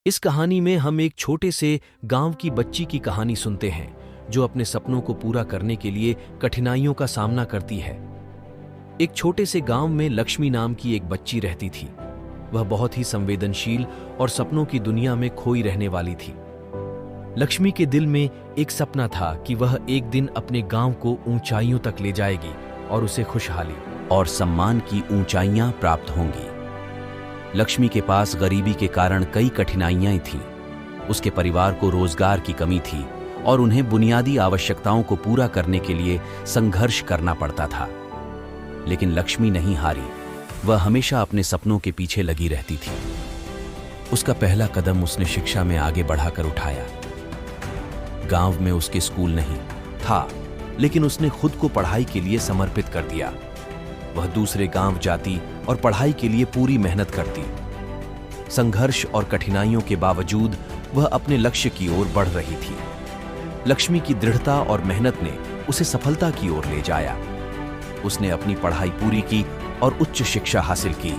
इस कहानी में हम एक छोटे से गांव की बच्ची की कहानी सुनते हैं जो अपने सपनों को पूरा करने के लिए कठिनाइयों का सामना करती है। एक छोटे से गांव में लक्ष्मी नाम की एक बच्ची रहती थी। वह बहुत ही संवेदनशील और सपनों की दुनिया में खोई रहने वाली थी। लक्ष्मी के दिल में एक सपना था कि वह एक दिन अपने गांव को ऊंचाइयों तक ले जाएगी और उसे खुशहाली और सम्मान की ऊंचाइयां प्राप्त होंगी। लक्ष्मी के पास गरीबी के कारण कई कठिनाइयां थीं। उसके परिवार को रोजगार की कमी थी और उन्हें बुनियादी आवश्यकताओं को पूरा करने के लिए संघर्ष करना पड़ता था। लेकिन लक्ष्मी नहीं हारी। वह हमेशा अपने सपनों के पीछे लगी रहती थी। उसका पहला कदम उसने शिक्षा में आगे बढ़ाकर उठाया। गांव में उसके स्कूल नहीं था, लेकिन उसने खुद को पढ़ाई के लिए समर्पित कर दिया। वह दूसरे गांव जाती और पढ़ाई के लिए पूरी मेहनत करती। संघर्ष और कठिनाइयों के बावजूद वह अपने लक्ष्य की ओर बढ़ रही थी। लक्ष्मी की दृढ़ता और मेहनत ने उसे सफलता की ओर ले जाया। उसने अपनी पढ़ाई पूरी की और उच्च शिक्षा हासिल की।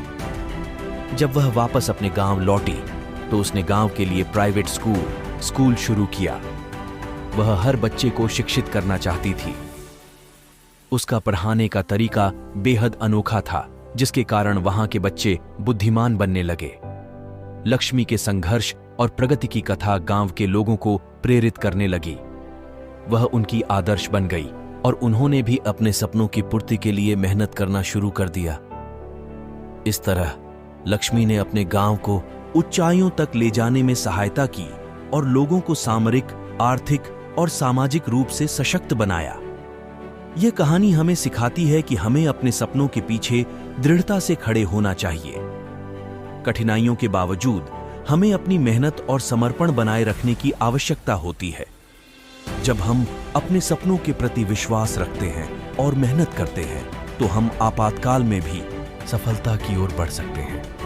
जब वह वापस अपने गांव लौटी तो उसने गांव के लिए प्राइवेट स्कूल शुरू किया। वह हर बच्चे को शिक्षित करना चाहती थी। उसका पढ़ाने का तरीका बेहद अनोखा था, जिसके कारण वहां के बच्चे बुद्धिमान बनने लगे। लक्ष्मी के संघर्ष और प्रगति की कथा गांव के लोगों को प्रेरित करने लगी। वह उनकी आदर्श बन गई और उन्होंने भी अपने सपनों की पूर्ति के लिए मेहनत करना शुरू कर दिया। इस तरह लक्ष्मी ने अपने गांव को ऊंचाइयों तक ले जाने में सहायता की और लोगों को सामरिक, आर्थिक और सामाजिक रूप से सशक्त बनाया। यह कहानी हमें सिखाती है कि हमें अपने सपनों के पीछे दृढ़ता से खड़े होना चाहिए। कठिनाइयों के बावजूद हमें अपनी मेहनत और समर्पण बनाए रखने की आवश्यकता होती है। जब हम अपने सपनों के प्रति विश्वास रखते हैं और मेहनत करते हैं, तो हम आपातकाल में भी सफलता की ओर बढ़ सकते हैं।